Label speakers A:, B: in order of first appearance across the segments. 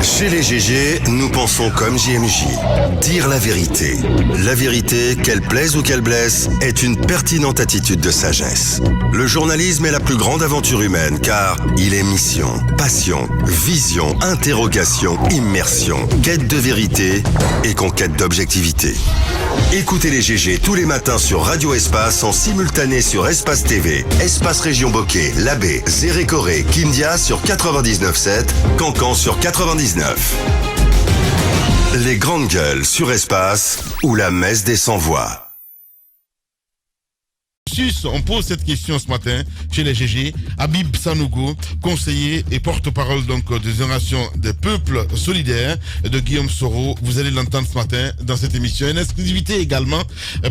A: Chez les GG, nous pensons comme JMJ. Dire la vérité. La vérité, qu'elle plaise ou qu'elle blesse, est une pertinente attitude de sagesse. Le journalisme est la plus grande aventure humaine car il est mission, passion, vision, interrogation, immersion, quête de vérité et conquête d'objectivité. Écoutez les GG tous les matins sur Radio Espace en simultané sur Espace TV, Espace Région Bokeh, Labé, Zérékoré, Kindia sur 99.7, Cancan sur 99. Les grandes gueules sur Espace ou la messe des sans-voix.
B: On pose cette question ce matin chez les GG. Habib Sanogo, conseiller et porte-parole donc des Générations des Peuples Solidaires de Guillaume Soro. Vous allez l'entendre ce matin dans cette émission. En exclusivité également,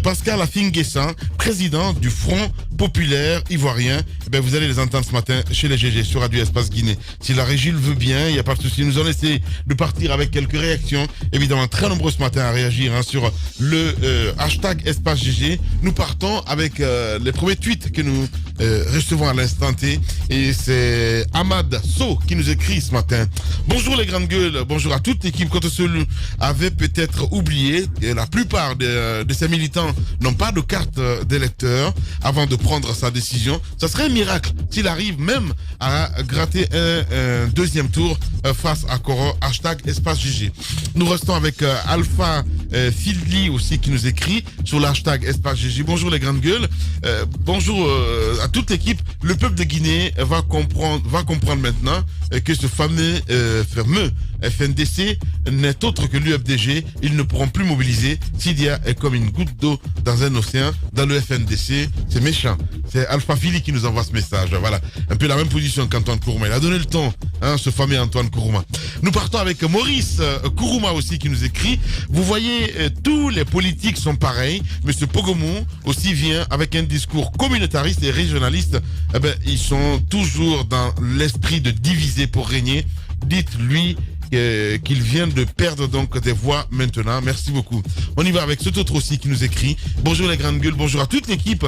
B: Pascal Afin-Guessan, président du Front Populaire Ivoirien. Vous allez les entendre ce matin chez les GG sur Radio Espace Guinée. Si la régie le veut bien, il n'y a pas de souci. Nous allons essayer de partir avec quelques réactions. Évidemment, très nombreux ce matin à réagir sur le hashtag Espace GG. Nous partons avec les premiers tweets que nous recevons à l'instant T, et c'est Ahmad So qui nous écrit ce matin. Bonjour les grandes gueules, bonjour à toute l'équipe. Quand celui avait peut-être oublié, et la plupart de ces militants n'ont pas de carte d'électeur avant de prendre sa décision. Ça serait un miracle s'il arrive même à gratter un deuxième tour face à Koro, hashtag Espace GG. Nous restons avec Alpha Fildli aussi qui nous écrit sur l'hashtag Espace GG. Bonjour les grandes gueules. Bonjour à toute l'équipe. Le peuple de Guinée va comprendre maintenant que ce fameux FNDC n'est autre que l'UFDG. Ils ne pourront plus mobiliser. Sidia est comme une goutte d'eau dans un océan. Dans le FNDC, c'est méchant. C'est Alpha Philly qui nous envoie ce message. Voilà, un peu la même position qu'Antoine Kourouma. Il a donné le ton, ce fameux Antoine Kourouma. Nous partons avec Maurice Kourouma aussi qui nous écrit. Vous voyez, tous les politiques sont pareils. Monsieur Pogomou aussi vient avec un discours communautariste et régionaliste. Ils sont toujours dans l'esprit de diviser pour régner. Dites-lui qu'il vient de perdre donc des voix maintenant. Merci beaucoup. On y va avec cet autre aussi qui nous écrit. Bonjour les grandes gueules, bonjour à toute l'équipe.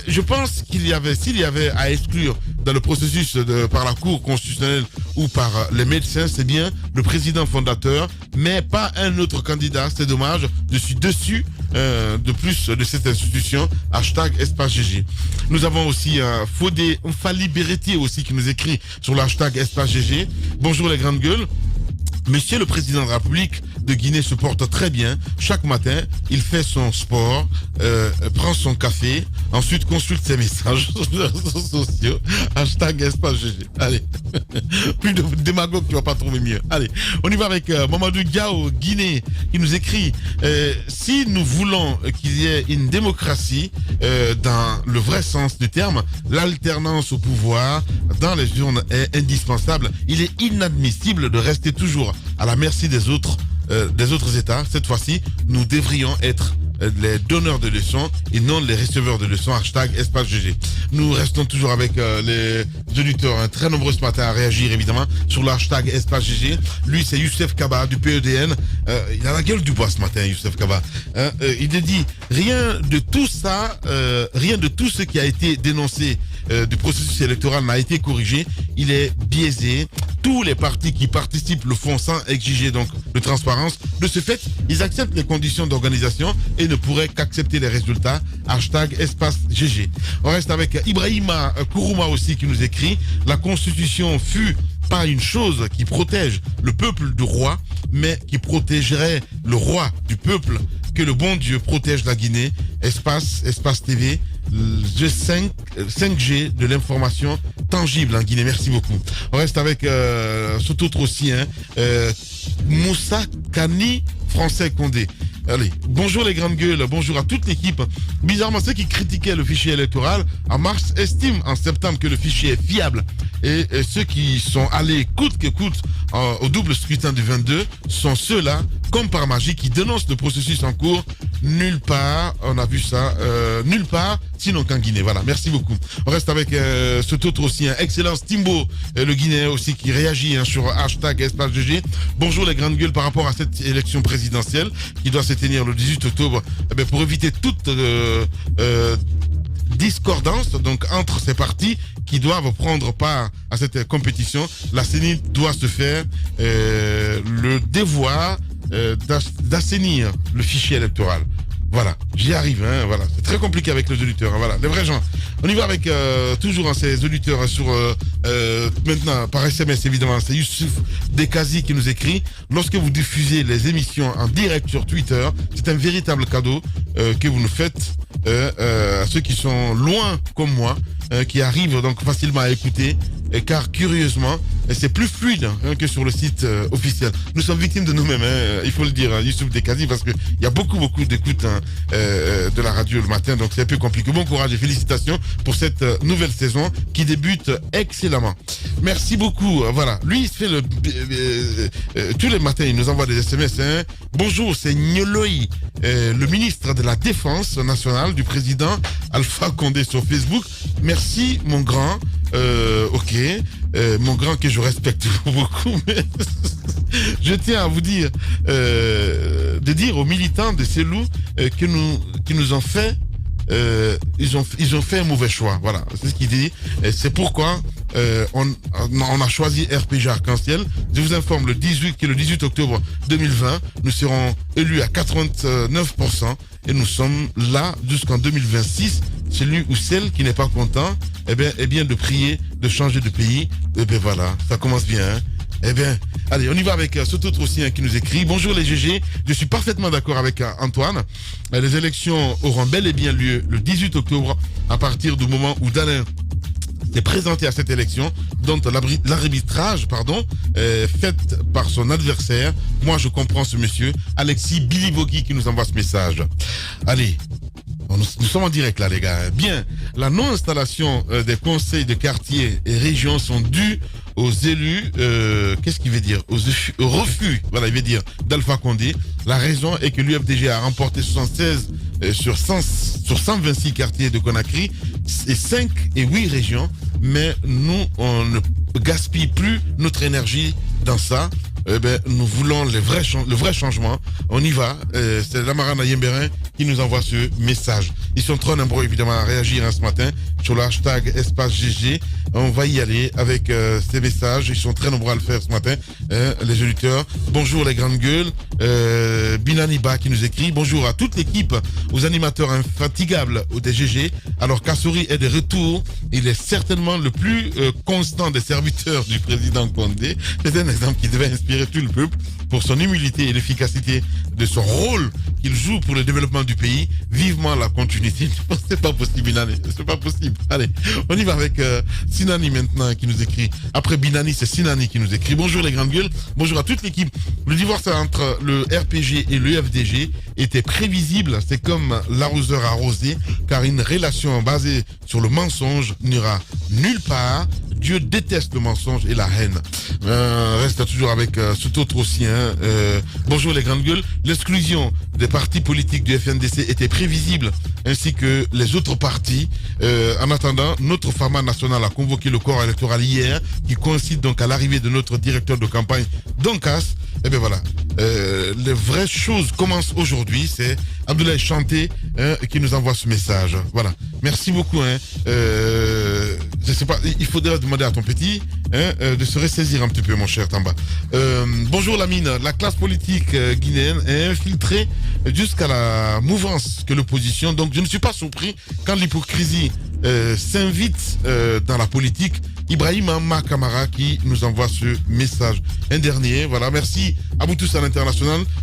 B: Je pense s'il y avait à exclure dans le processus par la Cour constitutionnelle ou par les médecins, c'est bien le président fondateur, mais pas un autre candidat. C'est dommage. Je suis dessus de plus de cette institution. Hashtag Espace GG. Nous avons aussi Fodé Mfali Bereti aussi qui nous écrit sur l'hashtag Espace GG. Bonjour les grandes gueules. Monsieur le président de la République de Guinée se porte très bien. Chaque matin, il fait son sport, prend son café, ensuite consulte ses messages sur les réseaux sociaux. Hashtag Espace GG. Allez. Plus de démagogue, tu vas pas trouver mieux. Allez. On y va avec Mamadou Diao, Guinée, qui nous écrit si nous voulons qu'il y ait une démocratie dans le vrai sens du terme, l'alternance au pouvoir dans les urnes est indispensable. Il est inadmissible de rester toujours à la merci des autres États. Cette fois-ci, nous devrions être les donneurs de leçons et non les receveurs de leçons. Hashtag Espace GG. Nous restons toujours avec les auditeurs très nombreux ce matin à réagir évidemment sur l'hashtag Espace GG. Lui c'est Youssef Kaba du PEDN. Il a la gueule du bois ce matin, Youssef Kaba. Il a dit rien de tout ça, rien de tout ce qui a été dénoncé du processus électoral n'a été corrigé. Il est biaisé. Tous les partis qui participent le font sans exiger donc de transparence. De ce fait, ils acceptent les conditions d'organisation et ne pourraient qu'accepter les résultats. Hashtag Espace GG. On reste avec Ibrahima Kourouma aussi qui nous écrit. La Constitution fut pas une chose qui protège le peuple du roi, mais qui protégerait le roi du peuple. Que le bon Dieu protège la Guinée. Espace TV. G5G de l'information tangible en Guinée. Merci beaucoup. On reste avec cet autre aussi, Moussa Kani, français Condé. Allez, bonjour les grandes gueules, bonjour à toute l'équipe. Bizarrement, ceux qui critiquaient le fichier électoral en mars estiment en septembre que le fichier est fiable. Et ceux qui sont allés coûte que coûte au double scrutin du 22 sont ceux-là, comme par magie, qui dénoncent le processus en cours. Nulle part, on a vu ça, nulle part, sinon qu'en Guinée. Voilà, merci beaucoup. On reste avec cet autre aussi, Excellence Timbo, le Guinéen aussi, qui réagit sur hashtag Espace GG. Bonjour les grandes gueules, par rapport à cette élection présidentielle qui doit se tenir le 18 octobre, pour éviter toute discordance donc entre ces partis qui doivent prendre part à cette compétition. La CENI doit se faire le devoir d'assainir le fichier électoral. Voilà, j'y arrive, hein, voilà. C'est très compliqué avec les auditeurs, hein, voilà, les vrais gens. On y va avec toujours ces auditeurs sur maintenant par SMS évidemment. C'est Youssouf Dekazi qui nous écrit: lorsque vous diffusez les émissions en direct sur Twitter, c'est un véritable cadeau que vous nous faites à ceux qui sont loin comme moi, qui arrivent donc facilement à écouter, car curieusement, c'est plus fluide que sur le site officiel. Nous sommes victimes de nous-mêmes, il faut le dire, Youssouf Dekazi, parce qu'il y a beaucoup d'écoute de la radio le matin, donc c'est un peu compliqué. Bon courage et félicitations pour cette nouvelle saison qui débute excellemment. Merci beaucoup. Voilà, lui il se fait tous les matins, il nous envoie des SMS. Bonjour, c'est Noloy, le ministre de la Défense nationale du président Alpha Condé sur Facebook. Merci mon grand. Ok, mon grand que je respecte beaucoup, mais je tiens à vous dire, de dire aux militants de Selou qui nous ont fait, ils ont fait un mauvais choix. Voilà, c'est ce qu'il dit. Et c'est pourquoi on a choisi RPG Arc-en-Ciel. Je vous informe que le 18 octobre 2020, nous serons élus à 89% et nous sommes là jusqu'en 2026. Celui ou celle qui n'est pas content, eh bien de prier, de changer de pays. Eh bien voilà, ça commence bien. Hein. Eh bien, allez, on y va avec cet autre aussi qui nous écrit. Bonjour les GG, je suis parfaitement d'accord avec Antoine. Les élections auront bel et bien lieu le 18 octobre à partir du moment où Dalin s'est présenté à cette élection, dont l'arbitrage, fait par son adversaire. Moi, je comprends ce monsieur, Alexis Bilibogui, qui nous envoie ce message. Allez. Nous sommes en direct là les gars. Bien, la non-installation des conseils de quartier et régions sont dues aux élus, qu'est-ce qu'il veut dire, au refus, voilà, il veut dire, d'Alpha Condé. La raison est que l'UFDG a remporté 76 sur 126 quartiers de Conakry et 5 et 8 régions, mais nous, on ne gaspille plus notre énergie dans ça. Nous voulons le vrai changement. On y va. C'est Lamarana Yemberin qui nous envoie ce message. Ils sont trop nombreux évidemment à réagir ce matin sur le hashtag espace GG. On va y aller avec ces messages. Ils sont très nombreux à le faire ce matin, les auditeurs. Bonjour les grandes gueules. Binaniba qui nous écrit: bonjour à toute l'équipe, aux animateurs infatigables des GG. Alors Kassouri est de retour. Il est certainement le plus constant des serviteurs du président Condé. C'est un exemple qui devait inspirer tout le peuple pour son humilité et l'efficacité de son rôle qu'il joue pour le développement du pays. Vivement la continuité. C'est pas possible, Binani. C'est pas possible. Allez, on y va avec Sinani maintenant qui nous écrit. Après Binani, c'est Sinani qui nous écrit. Bonjour les grandes gueules. Bonjour à toute l'équipe. Le divorce entre le RPG et le FDG était prévisible. C'est comme l'arroseur arrosé, car une relation basée sur le mensonge n'ira nulle part. Dieu déteste le mensonge et la haine. Reste toujours avec cet autre aussi. Bonjour les grandes gueules. L'exclusion des partis politiques du FNDC était prévisible, ainsi que les autres partis. En attendant, notre pharma national a convoqué le corps électoral hier, qui coïncide donc à l'arrivée de notre directeur de campagne, Doncas. Et bien voilà, les vraies choses commencent aujourd'hui. C'est Abdoulaye Chanté qui nous envoie ce message. Voilà, merci beaucoup. Je sais pas, il faudrait demander à ton petit de se ressaisir un petit peu, mon cher Tamba. Bonjour Lamine, la classe politique guinéenne est infiltrée jusqu'à la mouvance que l'opposition. Donc je ne suis pas surpris quand l'hypocrisie s'invite dans la politique. Ibrahim Makamara qui nous envoie ce message. Un dernier, voilà, merci à vous tous à l'international.